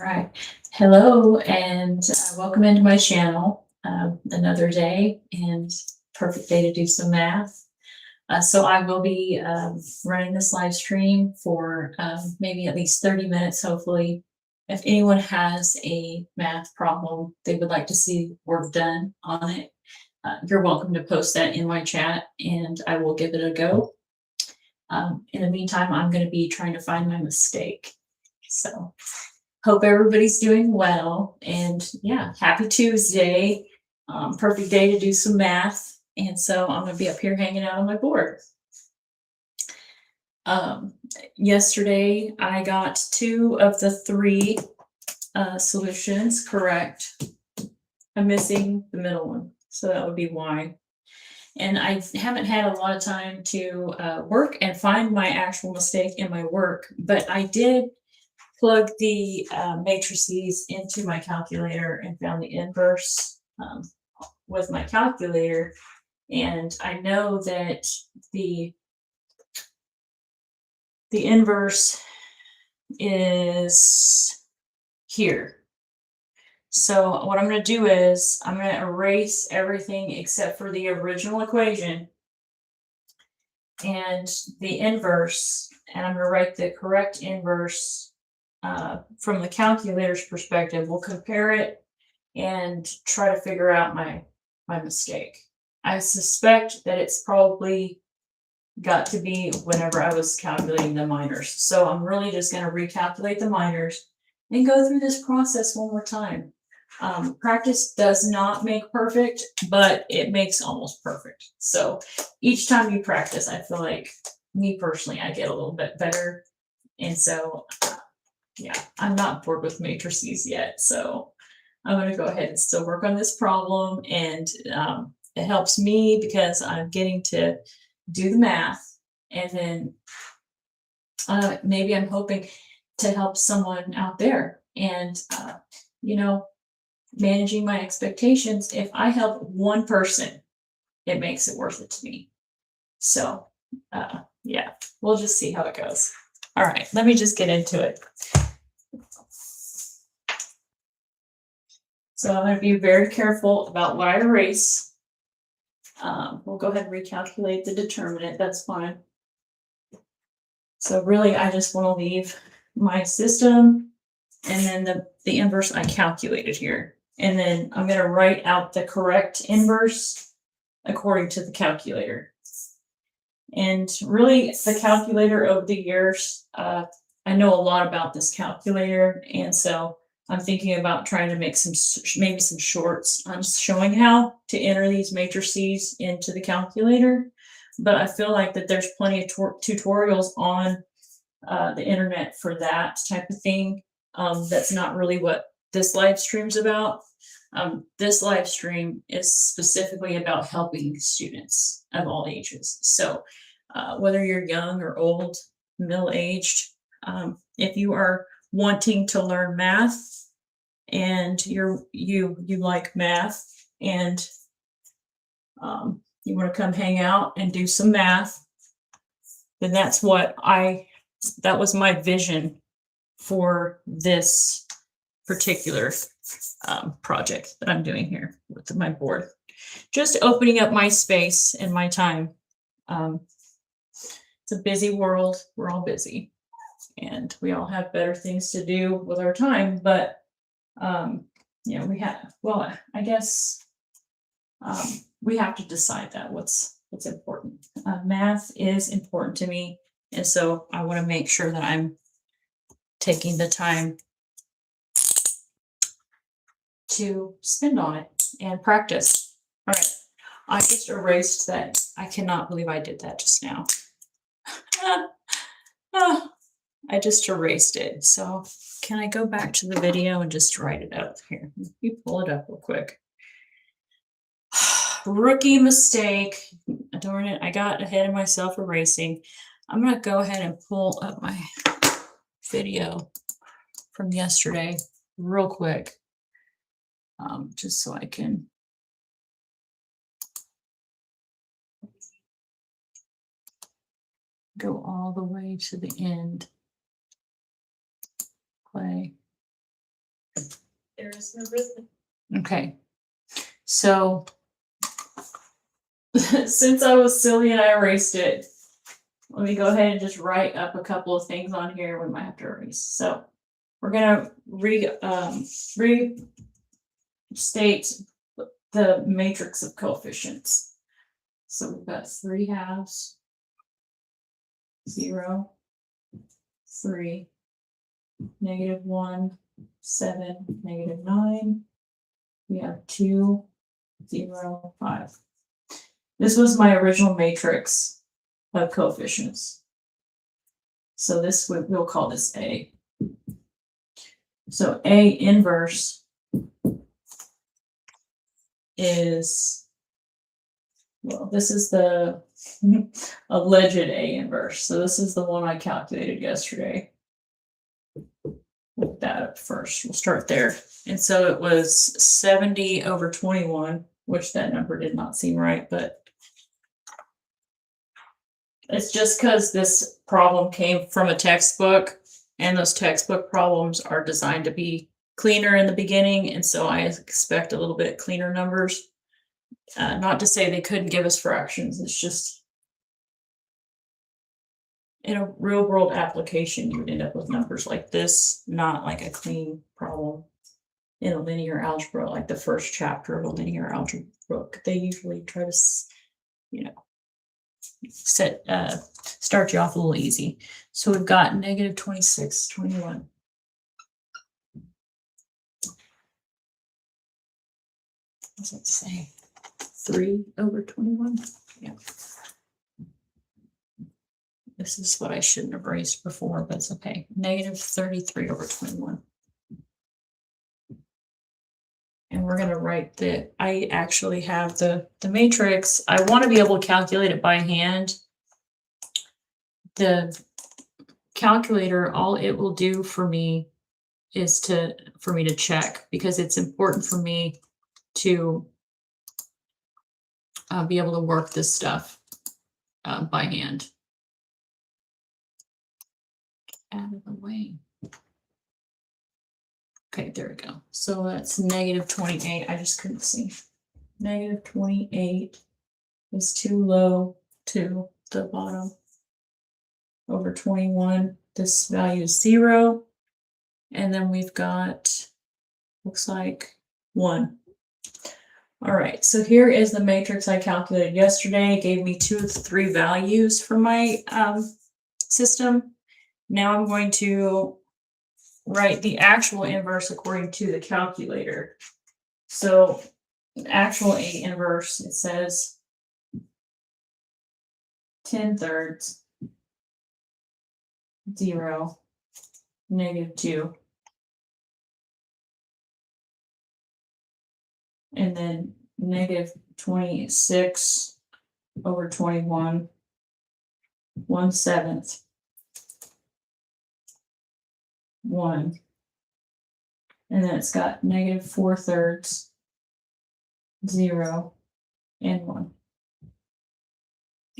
Right. Hello and welcome into my channel. Another day and perfect day to do some math. So I will be running this live stream for maybe at least 30 minutes, hopefully. If anyone has a math problem they would like to see work done on it, you're welcome to post that in my chat and I will give it a go. In the meantime, I'm going to be trying to find my mistake. So hope everybody's doing well, and yeah, happy Tuesday. Perfect day to do some math, and so I'm gonna be up here hanging out on my board. Yesterday I got 2 of the 3 solutions correct. I'm missing the middle one, so that would be Y. And I haven't had a lot of time to work and find my actual mistake in my work, but I did plug the matrices into my calculator and found the inverse with my calculator. And I know that the inverse is here. So what I'm going to do is I'm going to erase everything except for the original equation and the inverse, and I'm going to write the correct inverse from the calculator's perspective. We'll compare it and try to figure out my mistake. I suspect that it's probably got to be whenever I was calculating the minors. So I'm really just going to recalculate the minors and go through this process one more time. Practice does not make perfect, but it makes almost perfect. So each time you practice, I feel like, me personally, I get a little bit better. And so, yeah, I'm not bored with matrices yet. So I'm going to go ahead and still work on this problem. And it helps me because I'm getting to do the math. And then maybe I'm hoping to help someone out there. And, managing my expectations, if I help one person, it makes it worth it to me. So, yeah, we'll just see how it goes. All right, let me just get into it. So I'm going to be very careful about what I erase. We'll go ahead and recalculate the determinant. That's fine. So really, I just want to leave my system and then the inverse I calculated here. And then I'm going to write out the correct inverse according to the calculator. And really, the calculator over the years, I know a lot about this calculator. And so I'm thinking about trying to make maybe some shorts on showing how to enter these matrices into the calculator. But I feel like that there's plenty of tutorials on the internet for that type of thing. That's not really what this live stream's about. This live stream is specifically about helping students of all ages. So whether you're young or old, middle-aged, if you are wanting to learn math and you like math and you want to come hang out and do some math, then that was my vision for this particular project that I'm doing here with my board. Just opening up my space and my time. It's a busy world. We're all busy and we all have better things to do with our time, but we have, well, I guess we have to decide that what's important. Math is important to me, and so I want to make sure that I'm taking the time to spend on it and practice. All right, I just erased that. I cannot believe I did that just now. I just erased it. So can I go back to the video and just write it up here? Let me pull it up real quick. Rookie mistake. Darn it, I got ahead of myself erasing. I'm going to go ahead and pull up my video from yesterday real quick, just so I can go all the way to the end. Play. There is no rhythm. Okay. So since I was silly and I erased it, let me go ahead and just write up a couple of things on here we might have to erase. So we're gonna restate the matrix of coefficients. So we've got 3 halves, 0, 3, -1, 7, -9. We have 2, 0, 5. This was my original matrix of coefficients. So this we'll call this A. So A inverse is, well, this is the alleged A inverse. So this is the one I calculated yesterday. Look that up first. We'll start there. And so it was 70/21, which that number did not seem right, but it's just because this problem came from a textbook, and those textbook problems are designed to be cleaner in the beginning, and so I expect a little bit cleaner numbers. Not to say they couldn't give us fractions, it's just in a real world application, you would end up with numbers like this, not like a clean problem in a linear algebra, like the first chapter of a linear algebra book. They usually try to, start you off a little easy. So we've got -26, 21. What does it say? 3/21? Yeah. This is what I shouldn't have erased before, but it's okay. -33/21. And we're going to write that I actually have the matrix. I want to be able to calculate it by hand. The calculator, all it will do for me is for me to check, because it's important for me to be able to work this stuff by hand. Out of the way. Okay, there we go. So that's -28. I just couldn't see. -28 is too low to the bottom. Over 21. This value is 0. And then we've got, looks like 1. All right, so here is the matrix I calculated yesterday. It gave me 2 of the 3 values for my system. Now I'm going to write the actual inverse according to the calculator. So actual A inverse, it says 10/3, 0, -2. And then -26/21, 1/7, 1. And then it's got -4/3, 0, and 1.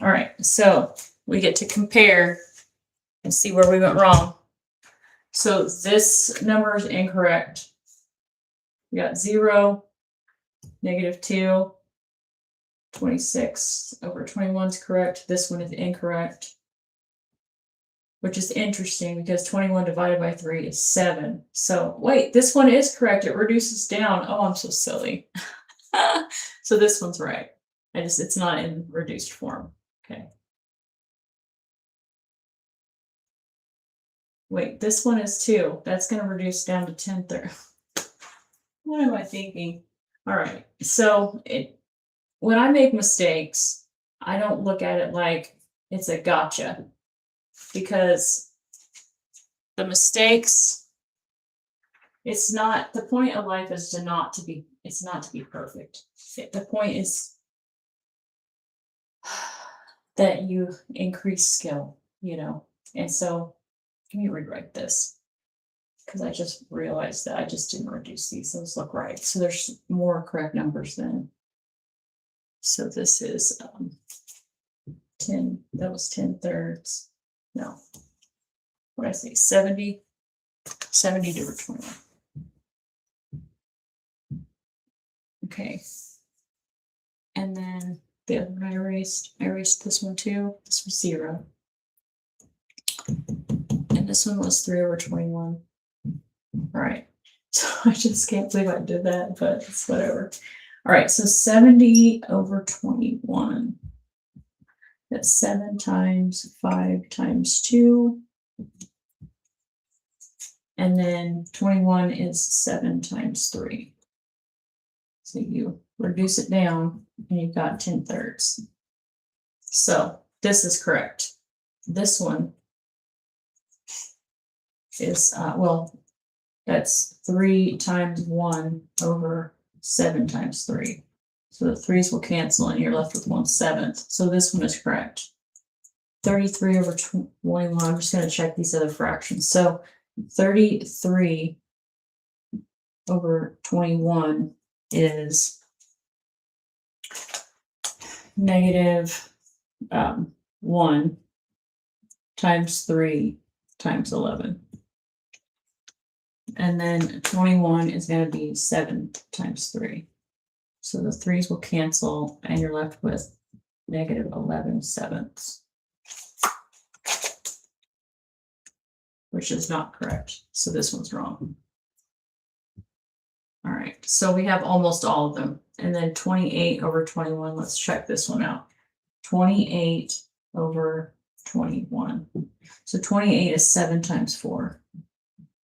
All right, so we get to compare and see where we went wrong. So this number is incorrect. We got 0, -2, 26/21 is correct. This one is incorrect, which is interesting because 21 divided by 3 is 7. So wait, this one is correct. It reduces down. Oh, I'm so silly. So this one's right. It's not in reduced form. Okay. Wait, this one is 2. That's going to reduce down to 10/3. What am I thinking? All right. So when I make mistakes, I don't look at it like it's a gotcha, because the mistakes, it's not, the point of life is not to be perfect. The point is that you increase skill, and so let me rewrite this, because I just realized that I just didn't reduce these. Those look right. So there's more correct numbers then. So this is 10, that was 10/3. No, what did I say? 70/21. Okay. And then the other one I erased this one too. This was 0. And this one was 3 over 21. All right. So I just can't believe I did that, but it's whatever. All right, so 70 over 21. That's 7 times 5 times 2. And then 21 is 7 times 3. So you reduce it down and you've got 10/3. So this is correct. This one is, well, that's 3 times 1 over 7 times 3. So the 3's will cancel and you're left with 1/7. So this one is correct. 33 over 21. I'm just going to check these other fractions. So 33 over 21 is negative 1 times 3 times 11. And then 21 is going to be 7 times 3. So the 3's will cancel and you're left with negative 11/7, which is not correct. So this one's wrong. All right, so we have almost all of them. And then 28 over 21, let's check this one out. 28 over 21. So 28 is 7 times 4.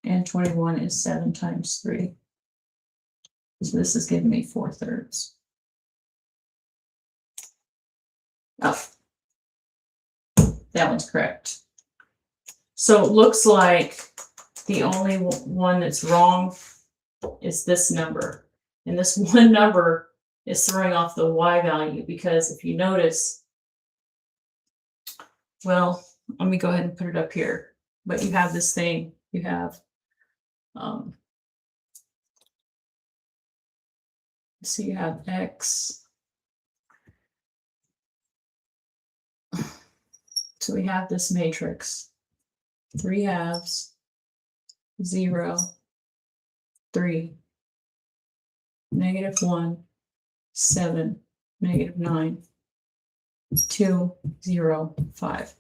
And 21 is 7 times 3. So this is giving me 4/3. Oh, that one's correct. So it looks like the only one that's wrong is this number. And this one number is throwing off the y value because if you notice, well, let me go ahead and put it up here. But you have this thing, you have, so you have x. So we have this matrix, 3 halves, 0, 3, -1, 7, -9, 2, 0, 5.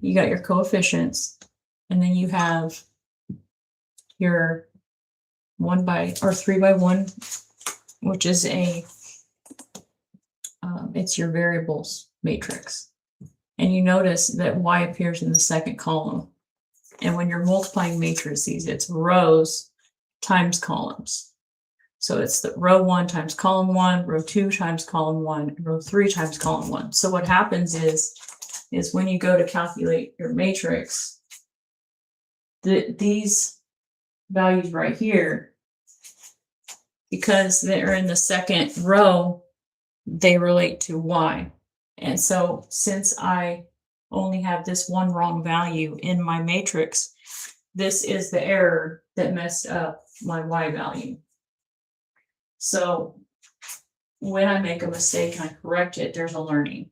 You got your coefficients, and then you have your 3 by 1, which is it's your variables matrix. And you notice that y appears in the second column. And when you're multiplying matrices, it's rows times columns. So it's the row 1 times column 1, row 2 times column 1, and row 3 times column 1. So what happens is when you go to calculate your matrix, these values right here, because they're in the second row, they relate to y. And so since I only have this one wrong value in my matrix, this is the error that messed up my y value. So when I make a mistake and I correct it, there's a learning.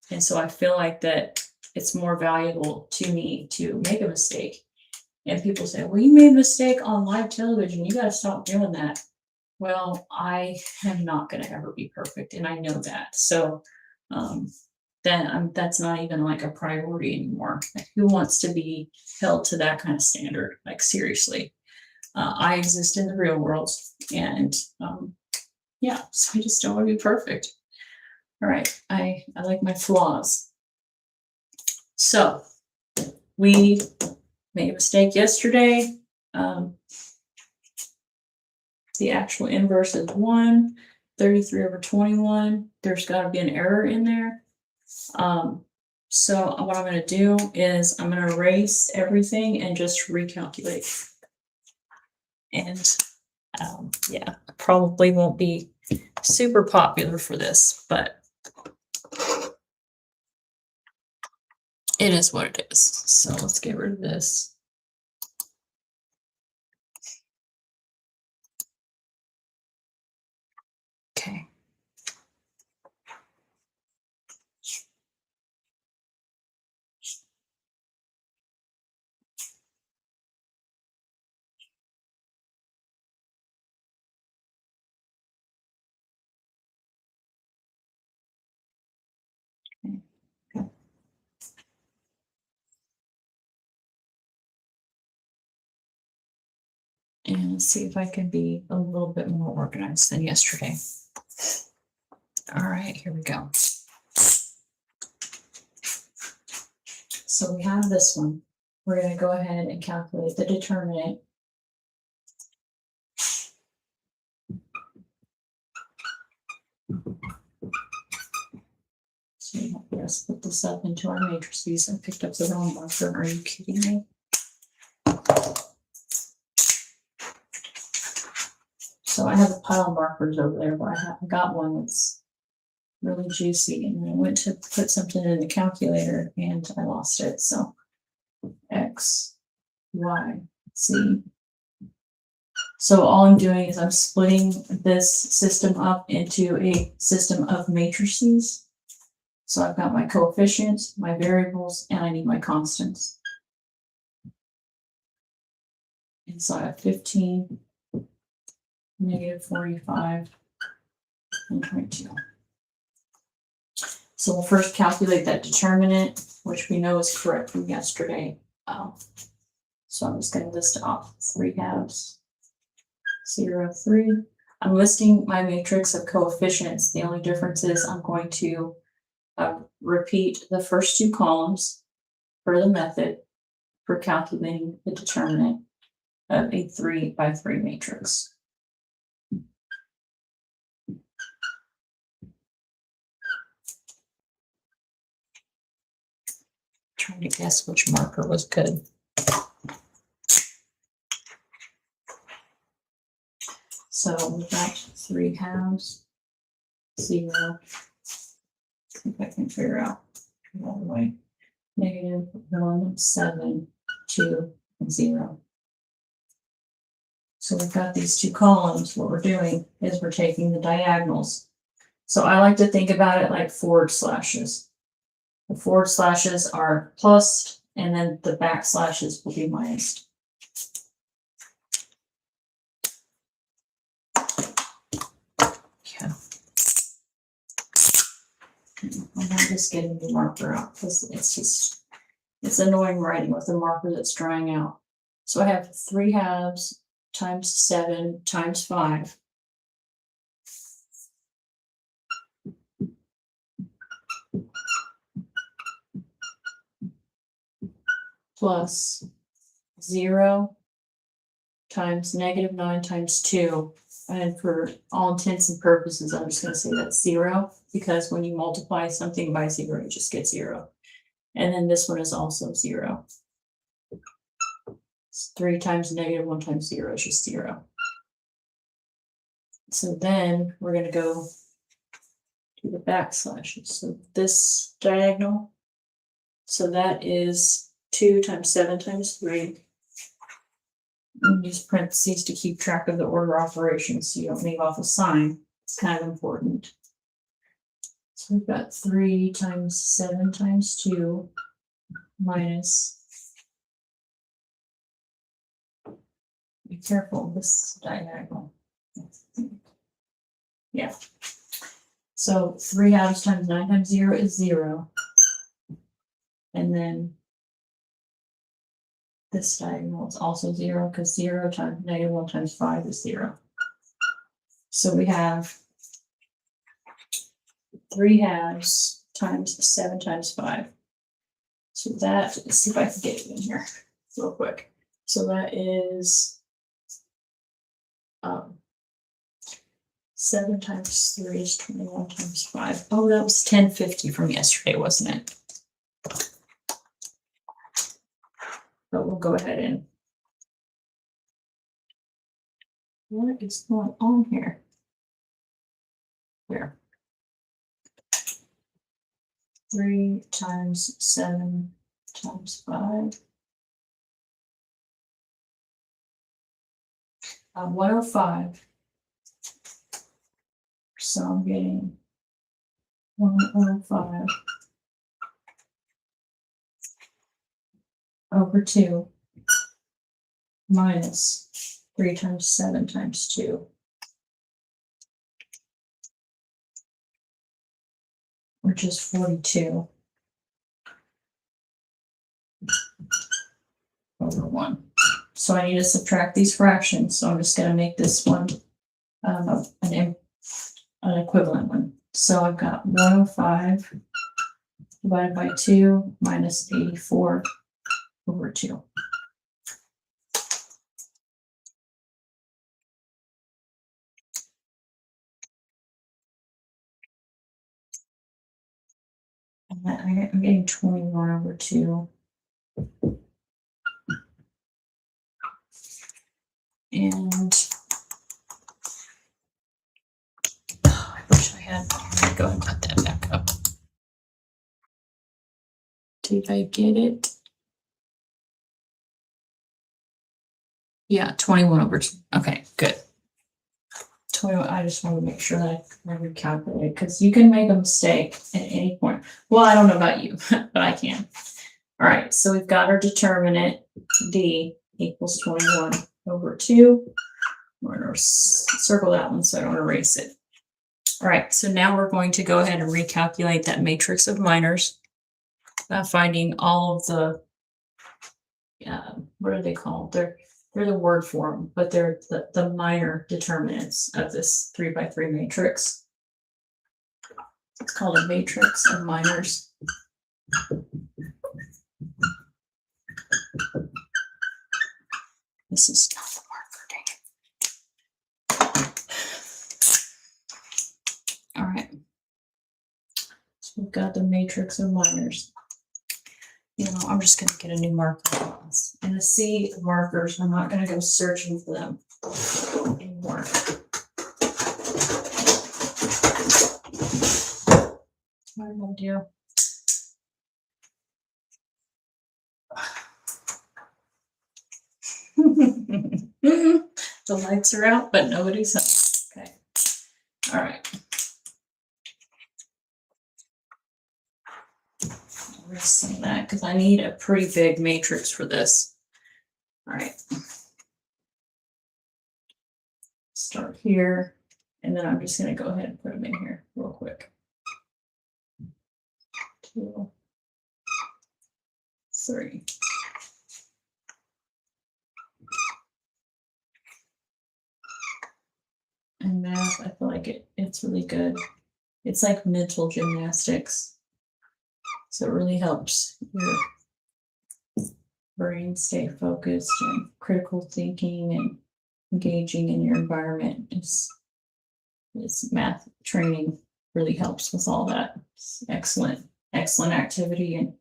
And so I feel like that it's more valuable to me to make a mistake. And people say, well, you made a mistake on live television. You got to stop doing that. Well, I am not going to ever be perfect, and I know that. So that's not even like a priority anymore. Like, who wants to be held to that kind of standard? Like, seriously. I exist in the real world, and yeah, so I just don't want to be perfect. All right, I like my flaws. So we made a mistake yesterday. The actual inverse is 1, 33 over 21. There's got to be an error in there. So what I'm going to do is I'm going to erase everything and just recalculate. And yeah, probably won't be super popular for this, but it is what it is. So let's get rid of this. Okay. Okay. And let's see if I can be a little bit more organized than yesterday. All right, here we go. So we have this one. We're going to go ahead and calculate the determinant. So let's put this up into our matrices. I picked up the wrong marker. Are you kidding me? So I have a pile of markers over there, but I got one that's really juicy, and I went to put something in the calculator and I lost it. So X, Y, Z. So all I'm doing is I'm splitting this system up into a system of matrices. So I've got my coefficients, my variables, and I need my constants. And so I have 15, negative 45, and 22. So we'll first calculate that determinant, which we know is correct from yesterday. So I'm just going to list off 3 halves, 0, 3. I'm listing my matrix of coefficients. The only difference is I'm going to repeat the first 2 columns for the method for calculating the determinant of a 3 by 3 matrix. Trying to guess which marker was good. So we've got 3 halves, 0. See if I can figure out all the way. Negative 1, 7, 2, and 0. So we've got these 2 columns. What we're doing is we're taking the diagonals. So I like to think about it like forward slashes. The forward slashes are plus, and then the back slashes will be minus. Okay. I'm not just getting the marker out because it's annoying writing with a marker that's drying out. So I have 3 halves times 7 times 5. Plus 0 times negative 9 times 2. And for all intents and purposes, I'm just going to say that's 0, because when you multiply something by 0, you just get 0. And then this one is also 0. 3 times negative 1 times 0 is just 0. So then we're going to go to the back slashes. So this diagonal, so that is 2 times 7 times 3. And use parentheses to keep track of the order operations so you don't leave off a sign. It's kind of important. So we've got 3 times 7 times 2 minus, be careful, this diagonal. Yeah. So 3 halves times 9 times 0 is 0. And then this diagonal is also 0 because 0 times negative 1 times 5 is 0. So we have 3 halves times 7 times 5. So that, let's see if I can get it in here real quick. So that is 7 times 3 is 21 times 5. Oh, that was 1050 from yesterday, wasn't it? But we'll go ahead and, what is going on here? Here. 3 times 7 times 5. 105. So I'm getting 105 over 2 minus 3 times 7 times 2. which is 42 over 1. So I need to subtract these fractions. So I'm just going to make this one an equivalent one. So I've got 105 divided by 2 minus 84 over 2. And I'm getting 21 over 2. And I wish I had. Go ahead and put that back up. Did I get it? Yeah, 21 over 2. Okay, good. 21. I just want to make sure that I recalculate because you can make a mistake at any point. Well, I don't know about you, but I can. All right, so we've got our determinant D equals 21 over 2. We're going to circle that one so I don't erase it. All right, so now we're going to go ahead and recalculate that matrix of minors, finding all of the, what are they called? They're the word form, but they're the minor determinants of this 3x3 matrix. It's called a matrix of minors. This is not the marker, dang it. All right. So we've got the matrix of minors. You know, I'm just going to get a new marker. And to see the markers, I'm not going to go searching for them anymore. What am I going to do? The lights are out, but nobody's home. Okay. All right. I'll erase some of that because I need a pretty big matrix for this. All right. Start here, and then I'm just going to go ahead and put them in here real quick. 2, 3. And math, I feel like it's really good. It's like mental gymnastics. So it really helps your brain stay focused and critical thinking and engaging in your environment. This math training really helps with all that. It's excellent activity. And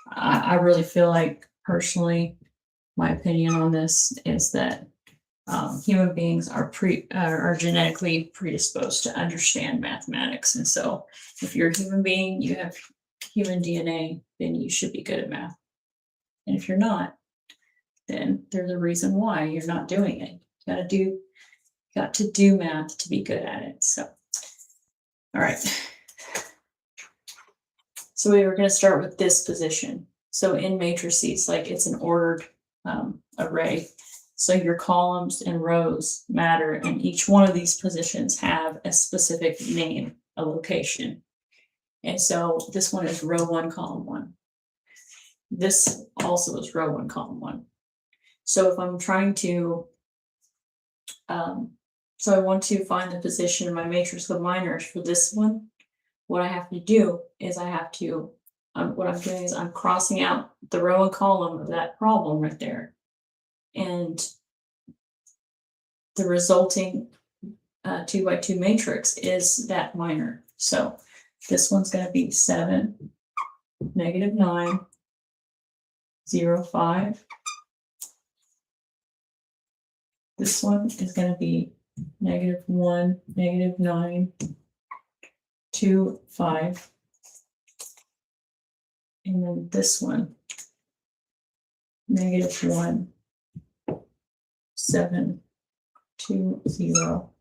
I really feel like personally, my opinion on this is that human beings are genetically predisposed to understand mathematics. And so if you're a human being, you have human DNA, then you should be good at math. And if you're not, then there's a reason why you're not doing it. You got to do math to be good at it. So, all right. So we were going to start with this position. So in matrices, like it's an ordered array. So your columns and rows matter, and each one of these positions have a specific name, a location. And so this one is row 1, column 1. This also is row 1, column 1. So if I'm trying to, so I want to find the position in my matrix of minors for this one, what I have to do is what I'm doing is I'm crossing out the row and column of that problem right there. And the resulting 2x2 matrix is that minor. So this one's going to be 7, -9, 0, 5. This one is going to be -1, -9, 2, 5. And then this one, -1, 7, 2, 0.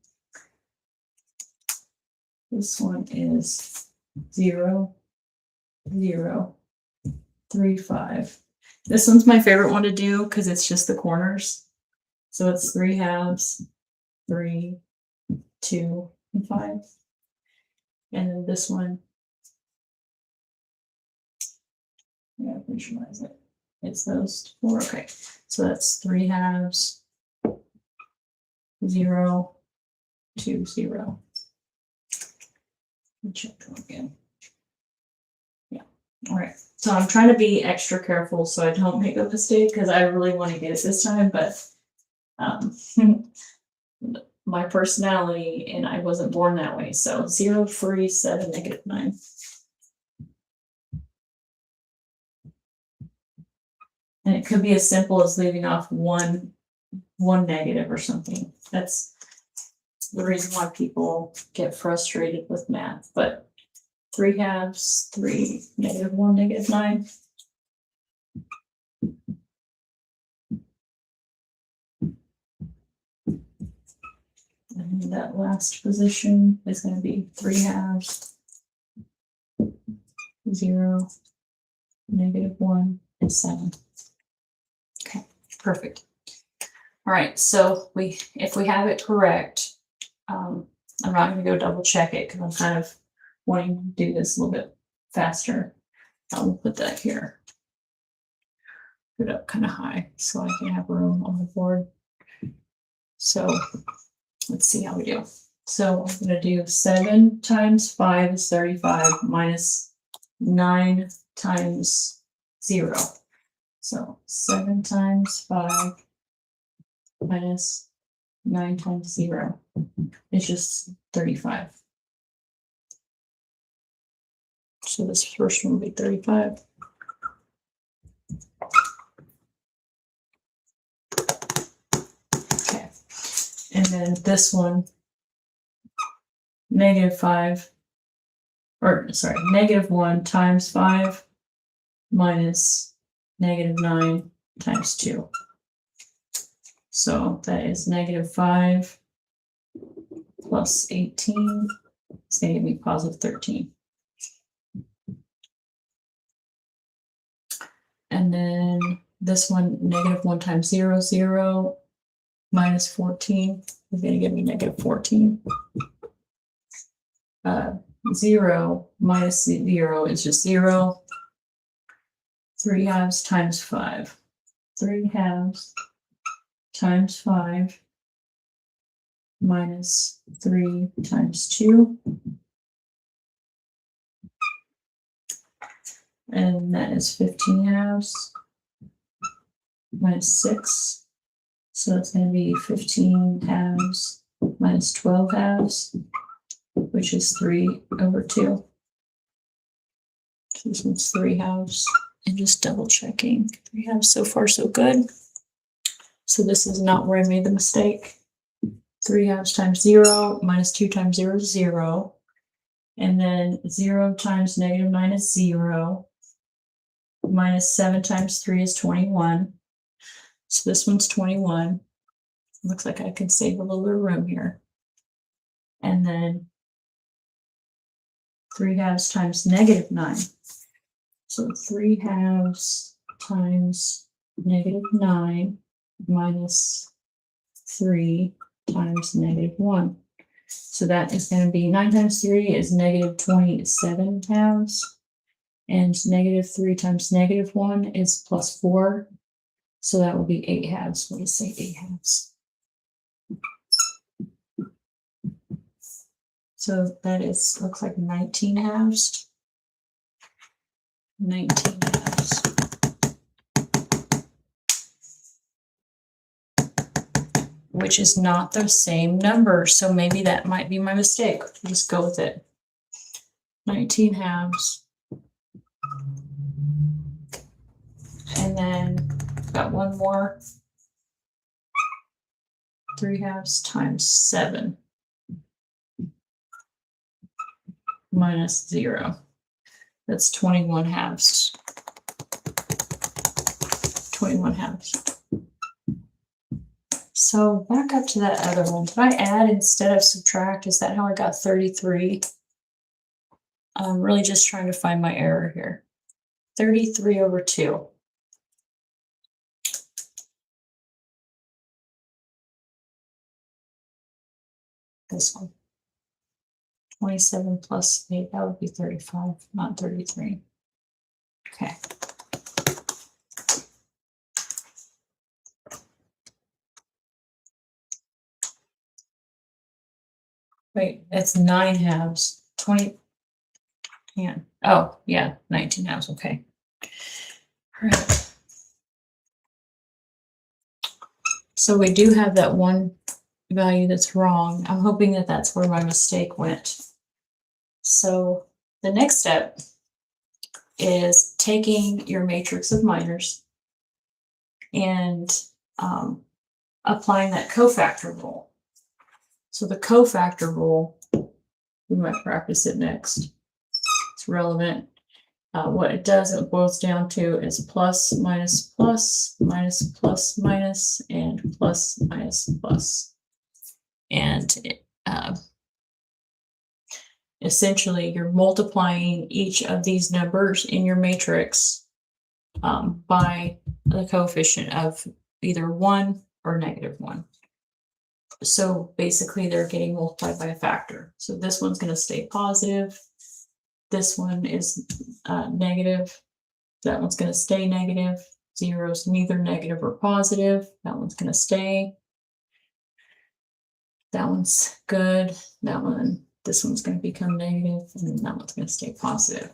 This one is 0, 0, 3, 5. This one's my favorite one to do because it's just the corners. So it's 3 halves, 3, 2, and 5. And then this one Yeah, visualize it. It's those four. Okay, so that's 3 halves, 0, 2, 0. Let me check that again. Yeah. All right. So I'm trying to be extra careful so I don't make a mistake because I really want to get it this time, but my personality and I wasn't born that way. So 0, 3, 7, -9. And it could be as simple as leaving off one negative or something. That's the reason why people get frustrated with math. But 3 halves, 3, -1, -9. And that last position is going to be 3 halves, 0, -1, and 7. Okay, perfect. All right, so if we have it correct, I'm not going to go double check it because I'm kind of wanting to do this a little bit faster. I'll put that here. Put it up kind of high so I can have room on the board. So let's see how we do. So I'm going to do 7 times 5 is 35 minus 9 times 0. So 7 times 5 minus 9 times 0 is just 35. So this first one will be 35. Okay. And then this one, -5, or sorry, -1 times 5 minus -9 times 2. So that is -5 plus 18. It's going to give me positive 13. And then this one, -1 times 0, 0 minus 14 is going to give me -14. 0 minus 0 is just 0. 3 halves times 5. 3 halves times 5 minus 3 times 2. And that is 15 halves minus 6. So it's going to be 15 halves minus 12 halves, which is 3/2. So this one's 3 halves. And just double checking. 3 halves, so far so good. So this is not where I made the mistake. 3 halves times 0 minus 2 times 0 is 0. And then 0 times -9 is 0. Minus 7 times 3 is 21. So this one's 21. Looks like I can save a little bit of room here. And then 3 halves times -9. So 3 halves times -9 minus 3 times -1. So that is going to be 9 times 3 is -27 halves. And -3 times -1 is +4. So that will be 8 halves. Let me say 8 halves. So that is, looks like 19 halves. 19 halves. Which is not the same number. So maybe that might be my mistake. Just go with it. 19 halves. And then got one more. 3 halves times 7 minus 0. That's 21 halves. 21 halves. So back up to that other one. Did I add instead of subtract? Is that how I got 33? I'm really just trying to find my error here. 33/2. This one. 27 plus 8, that would be 35, not 33. Okay. Wait, it's 9 halves. 20. Yeah. Oh, yeah, 19 halves. Okay. All right. So we do have that one value that's wrong. I'm hoping that that's where my mistake went. So the next step is taking your matrix of minors and applying that cofactor rule. So the cofactor rule, we might practice it next. It's relevant. What it does, it boils down to is plus, minus, plus, minus, plus, minus, and plus, minus, plus. And essentially, you're multiplying each of these numbers in your matrix by the coefficient of either 1 or -1. So basically, they're getting multiplied by a factor. So this one's going to stay positive. This one is negative. That one's going to stay negative. 0 is neither negative or positive. That one's going to stay. That one's good. That one, this one's going to become negative, and then that one's going to stay positive.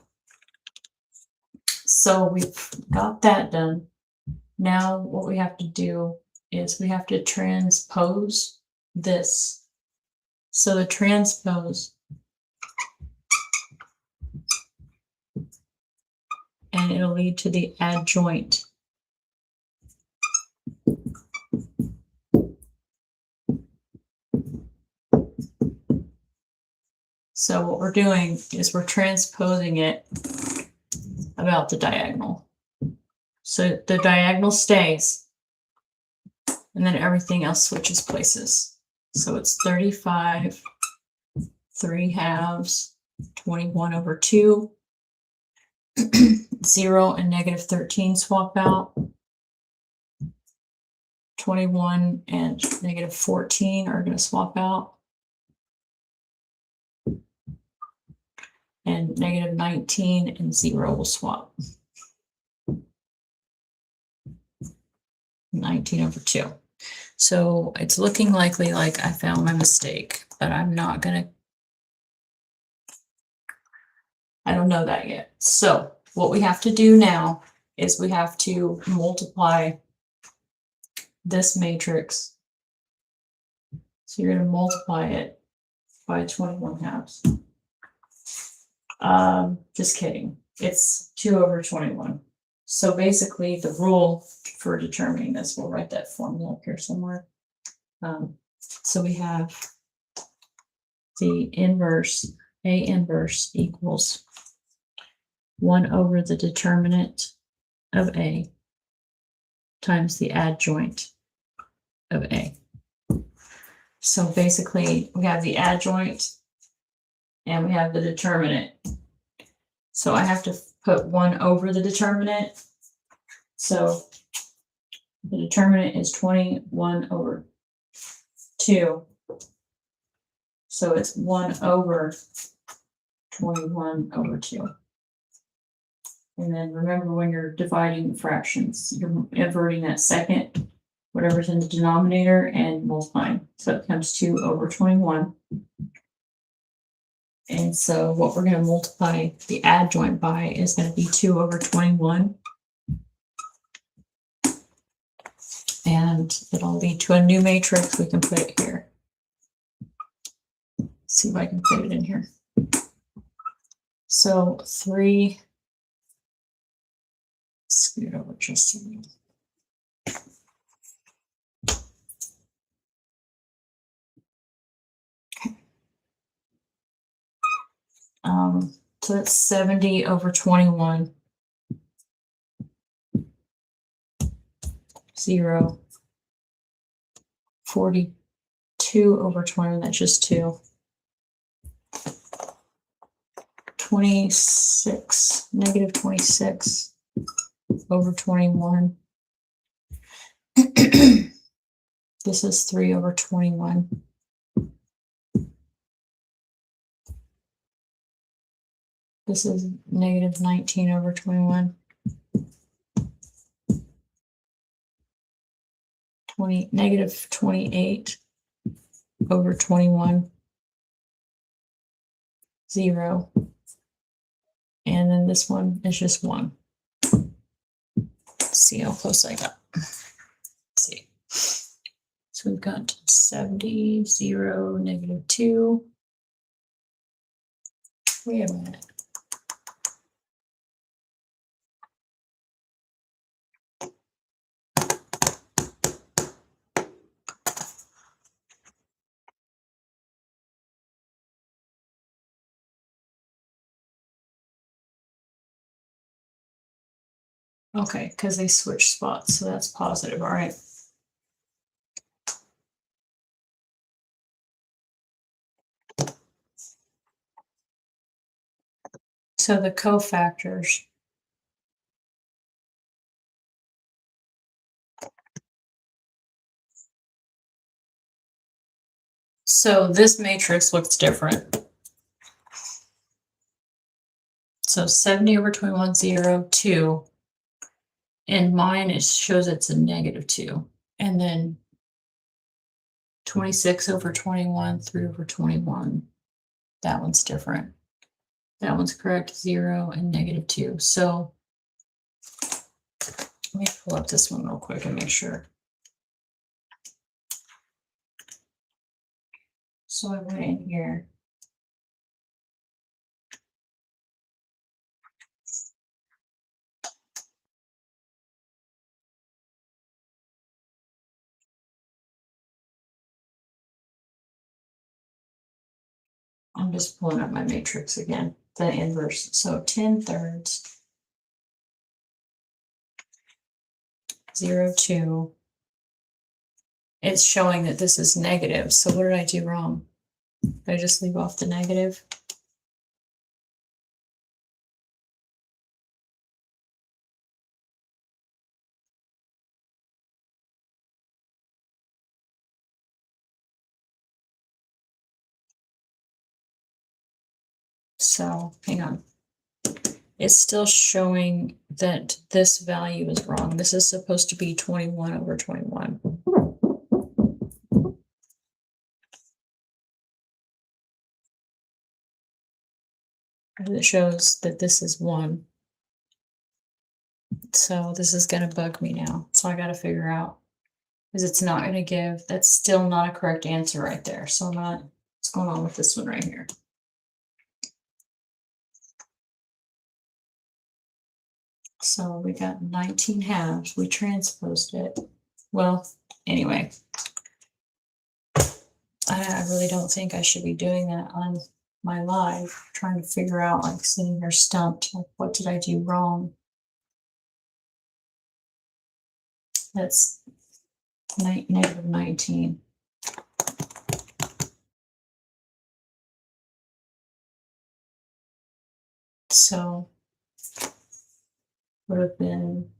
So we've got that done. Now what we have to do is we have to transpose this. So the transpose, and it'll lead to the adjoint. So what we're doing is we're transposing it about the diagonal. So the diagonal stays, and then everything else switches places. So it's 35, 3 halves, 21 over 2, 0 and -13 swap out. 21 and -14 are going to swap out. And -19 and 0 will swap. 19 over 2. So it's looking likely like I found my mistake, but I'm not going to. I don't know that yet. So what we have to do now is we have to multiply this matrix. So you're going to multiply it by 21 halves. Just kidding. It's 2 over 21. So basically the rule for determining this, we'll write that formula up here somewhere. So we have the inverse, A inverse equals 1 over the determinant of A times the adjoint of A. So basically we have the adjoint and we have the determinant. So I have to put 1 over the determinant. So the determinant is 21 over 2. So it's 1 over 21 over 2. And then remember, when you're dividing fractions, you're inverting that second, whatever's in the denominator, and multiplying. So it becomes 2 over 21. And so what we're going to multiply the adjoint by is going to be 2 over 21. And it'll lead to a new matrix. We can put it here. Let's see if I can put it in here. So 3, scoot over just a little. So that's 70 over 21. 0. 42 over 20, that's just 2. 26, -26 over 21. This is 3 over 21. This is -19 over 21. -28 over 21. 0. And then this one is just 1. Let's see how close I got. Let's see. So we've got 70, 0, -2. Wait a minute. Okay, because they switched spots, so that's positive. All right. So the cofactors. So this matrix looks different. So 70 over 21, 0, 2. And mine shows it's a -2. And then 26 over 21, 3 over 21. That one's different. That one's correct, 0 and -2. So let me pull up this one real quick and make sure. So I went in here. I'm just pulling up my matrix again, the inverse. So 10 thirds, 0, 2. It's showing that this is negative. So what did I do wrong? Did I just leave off the negative? So hang on. It's still showing that this value is wrong. This is supposed to be 21 over 21. And it shows that this is 1. So this is going to bug me now. So I got to figure out, because it's not going to give, that's still not a correct answer right there. So I'm not, what's going on with this one right here? So we got 19 halves. We transposed it. Well, anyway, I really don't think I should be doing that on my live, trying to figure out, like, sitting here stumped, like, what did I do wrong? That's -19. So would have been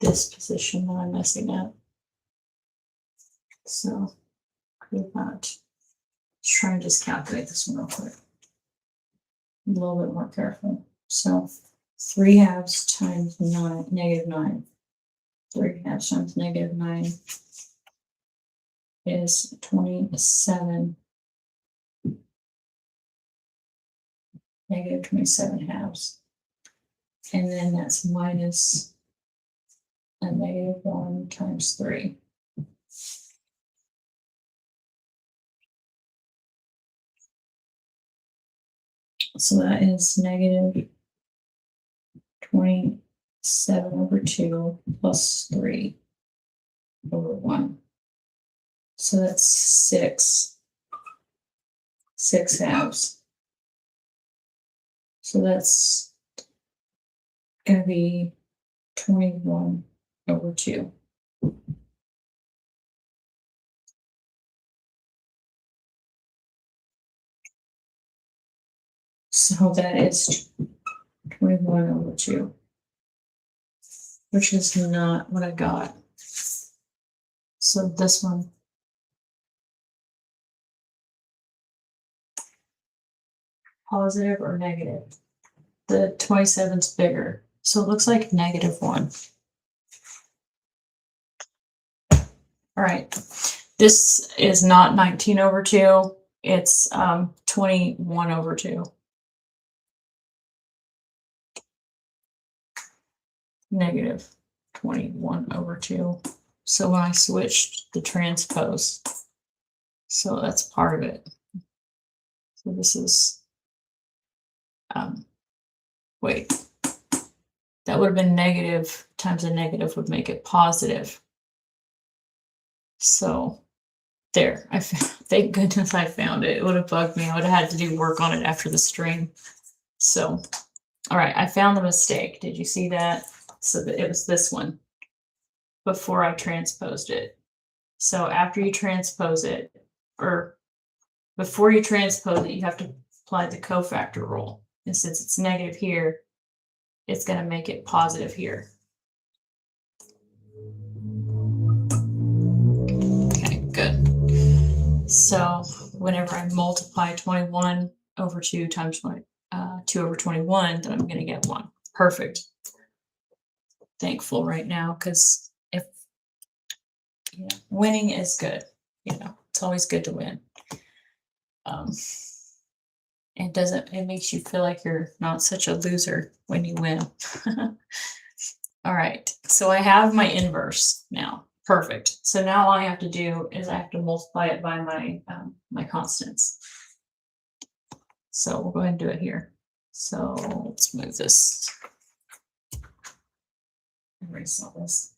this position that I'm messing up. So could not. Let's try and just calculate this one real quick. A little bit more careful. So 3 halves times 9, -9. 3 halves times -9 is 27. -27 halves. And then that's minus a -1 times 3. So that is -27 over 2 plus 3 over 1. So that's 6 halves. So that's going to be 21 over 2. So that is 21 over 2, which is not what I got. So this one, positive or negative? The 27's bigger, so it looks like -1. All right, this is not 19 over 2. It's 21 over 2. Negative 21 over 2. So when I switched the transpose, so that's part of it. So this is, wait, that would have been negative times a negative would make it positive. So there, thank goodness I found it. It would have bugged me. I would have had to do work on it after the stream. So, all right, I found the mistake. Did you see that? So that it was this one before I transposed it. So after you transpose it, or before you transpose it, you have to apply the cofactor rule. And since it's negative here, it's going to make it positive here. Okay, good. So whenever I multiply 21 over 2 times 2 over 21, then I'm going to get 1. Perfect. Thankful right now, because if winning is good, it's always good to win. It makes you feel like you're not such a loser when you win. All right, so I have my inverse now. Perfect. So now all I have to do is I have to multiply it by my constants. So we'll go ahead and do it here. So let's move this. Erase all this.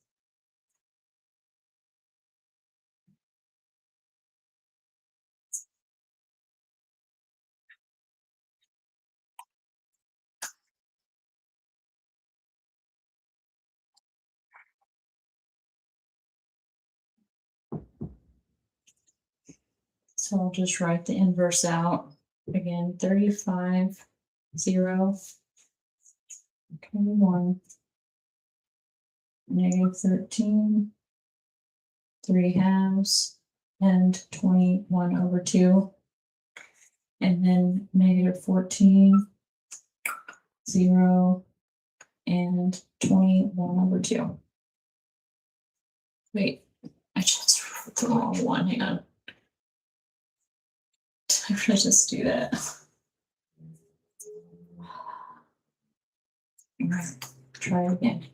So I'll just write the inverse out. Again, 35, 0, 21, negative 13, 3 halves, and 21 over 2. And then negative 14, 0, and 21 over 2. Wait, I just wrote the wrong one. Hang on. I'm going to just do that. Try it again.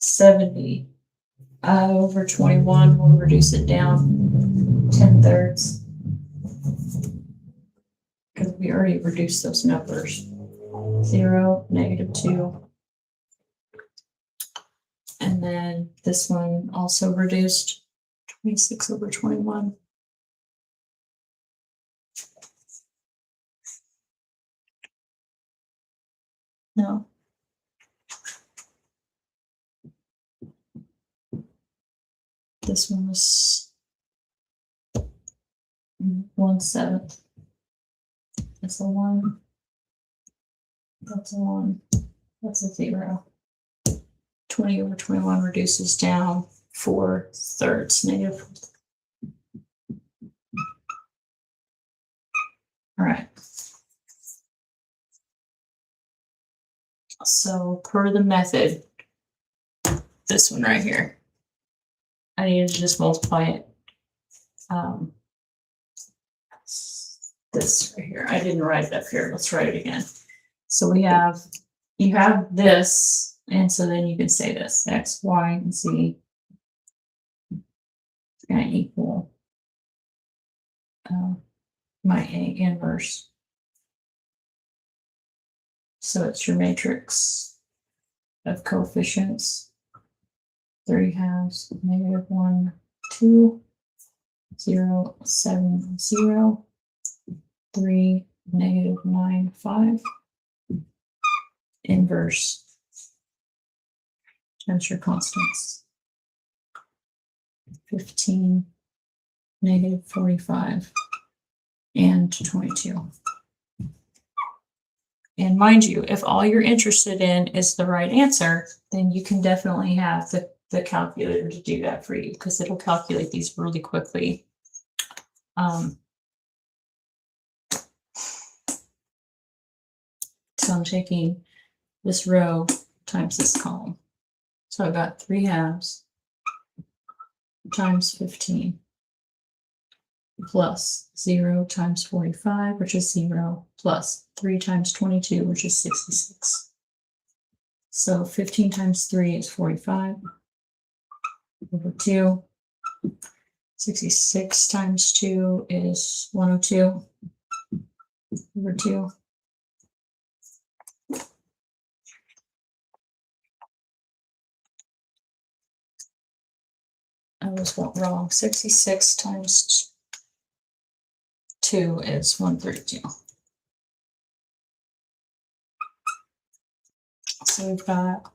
70 over 21. We'll reduce it down 10/3. Because we already reduced those numbers. 0, negative 2. And then this one also reduced 26 over 21. No. This one was 1/7. That's a 1. That's a 1. That's a 0. 20 over 21 reduces down 4/3, negative. All right. So per the method, this one right here, I needed to just multiply it. This right here. I didn't write it up here. Let's write it again. So you have this, and so then you can say this, x, y, and z is going to equal my A inverse. So it's your matrix of coefficients. 3 halves, negative 1, 2, 0, 7, 0, 3, negative 9, 5. Inverse times your constants. 15, negative 45, and 22. And mind you, if all you're interested in is the right answer, then you can definitely have the calculator to do that for you, because it'll calculate these really quickly. So I'm taking this row times this column. So I've got 3 halves times 15 plus 0 times 45, which is 0, plus 3 times 22, which is 66. So 15 times 3 is 45 over 2. 66 times 2 is 102 over 2. I was wrong. 66 times 2 is 132. So we've got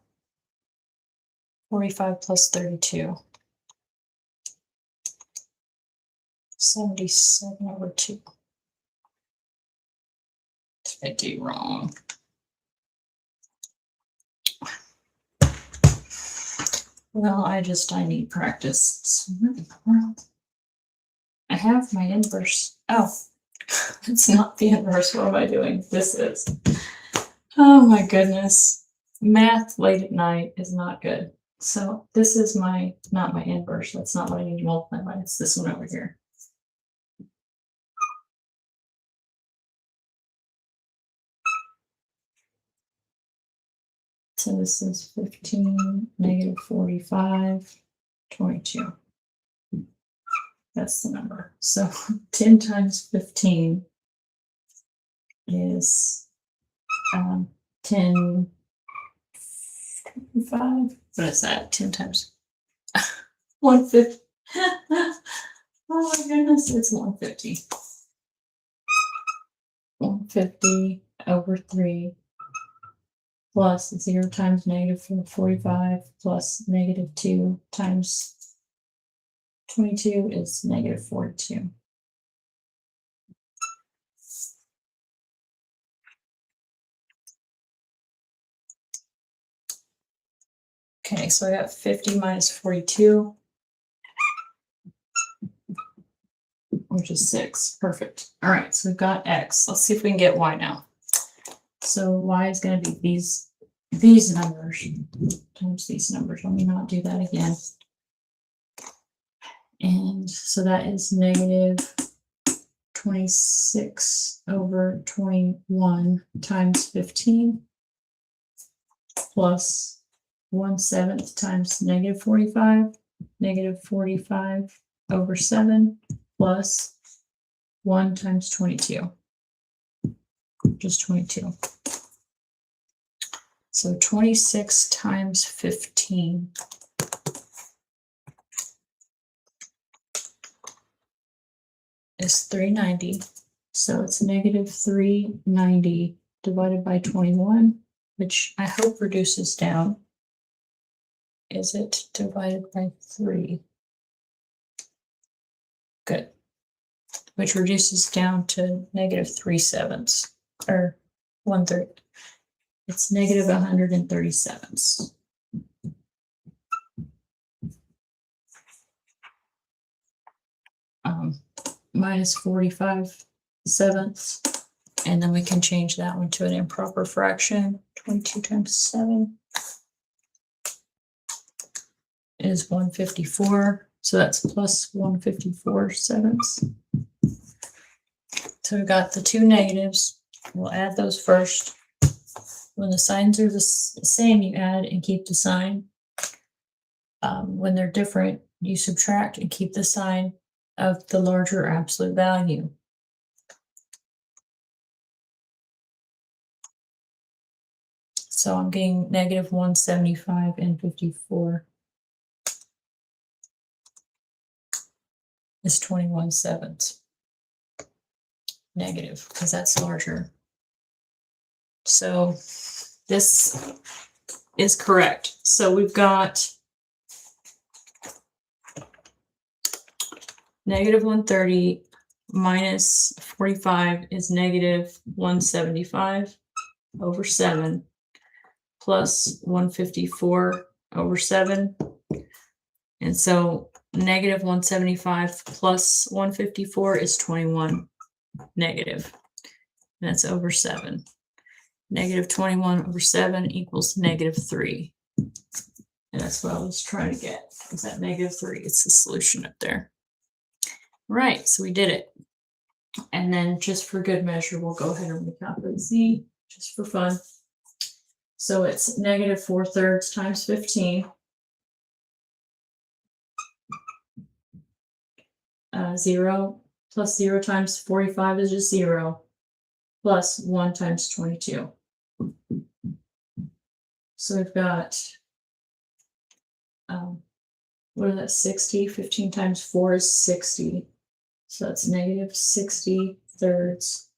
45 plus 32. 77 over 2. I do wrong. Well, I need practice. So what in the world? I have my inverse. Oh, it's not the inverse. What am I doing? This is. Oh my goodness. Math late at night is not good. So this is not my inverse. That's not what I need to multiply by. It's this one over here. So this is 15, negative 45, 22. That's the number. So 10 times 15 is 10, 25. What is that? 10 times 150. Oh my goodness, it's 150. 150 over 3 plus 0 times negative 45 plus negative 2 times 22 is negative 42. Okay, so I got 50 minus 42, which is 6. Perfect. All right, so we've got x. Let's see if we can get y now. So y is going to be these numbers times these numbers. Let me not do that again. And so that is negative 26 over 21 times 15 plus 1/7 times negative 45, negative 45 over 7 plus 1 times 22, just 22. So 26 times 15 is 390. So it's negative 390 divided by 21, which I hope reduces down. Is it divided by 3? Good. Which reduces down to negative 3/7, or 1/3. It's negative 137. Minus 45/7, and then we can change that one to an improper fraction. 22 times 7 is 154, so that's plus 154/7. So we've got the two negatives. We'll add those first. When the signs are the same, you add and keep the sign. When they're different, you subtract and keep the sign of the larger absolute value. So I'm getting negative 175 and 54 is 21/7. Negative, because that's larger. So this is correct. So we've got negative 130 minus 45 is negative 175 over 7 plus 154 over 7. And so negative 175 plus 154 is 21 negative. And that's over 7. Negative 21 over 7 equals negative 3. And that's what I was trying to get. Is that negative 3? It's the solution up there. Right, so we did it. And then just for good measure, we'll go ahead and recalculate Z just for fun. So it's negative 4/3 times 15. 0 plus 0 times 45 is just 0, plus 1 times 22. So we've got, what is that, 60? 15 times 4 is 60. So that's negative 60 thirds.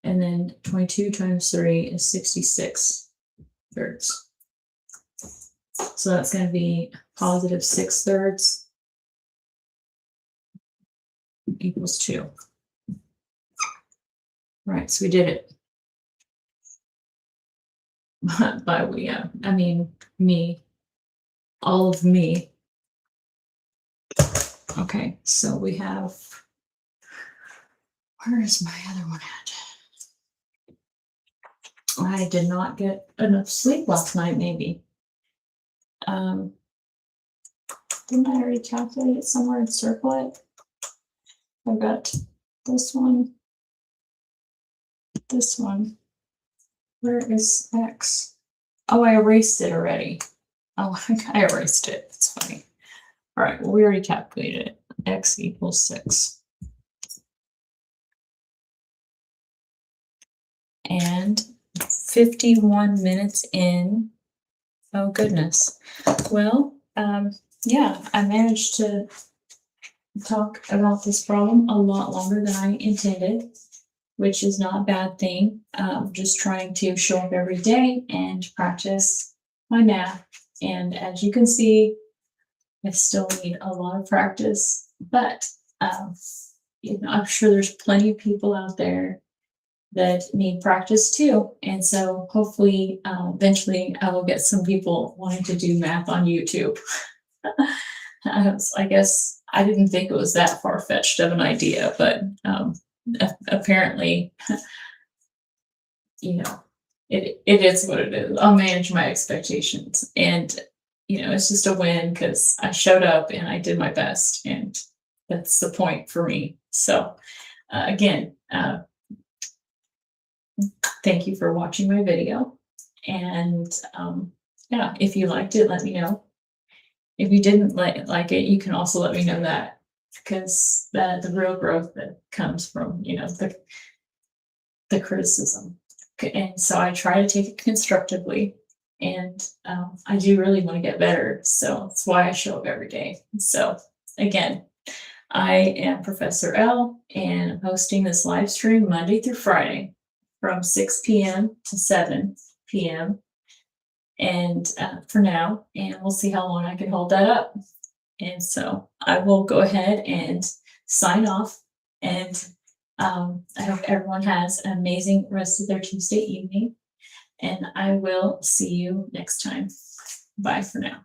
And then 22 times 3 is 66 thirds. So that's going to be positive 6 thirds equals 2. Right, so we did it. By we, I mean me. All of me. Okay, so we have, where is my other one at? I did not get enough sleep last night, maybe. Didn't I already calculate it somewhere and circle it? I've got this one. This one. Where is X? Oh, I erased it already. Oh, I erased it. It's funny. All right, well, we already calculated it. X equals 6. And 51 minutes in. Oh, goodness. Well, yeah, I managed to talk about this problem a lot longer than I intended, which is not a bad thing. Just trying to show up every day and practice my math. And as you can see, I still need a lot of practice, but you know, I'm sure there's plenty of people out there that need practice too. And so hopefully, eventually I will get some people wanting to do math on YouTube. I guess I didn't think it was that far-fetched of an idea, but apparently, you know, it is what it is. I'll manage my expectations, and you know, it's just a win because I showed up and I did my best, and that's the point for me. So again, thank you for watching my video, and yeah, if you liked it, let me know. If you didn't like it, you can also let me know that, because the real growth that comes from, you know, the criticism. And so I try to take it constructively, and I do really want to get better. So that's why I show up every day. So again, I am Professor L, and I'm hosting this live stream Monday through Friday from 6 p.m. to 7 p.m. And for now, and we'll see how long I can hold that up. And so I will go ahead and sign off, and I hope everyone has an amazing rest of their Tuesday evening, and I will see you next time. Bye for now.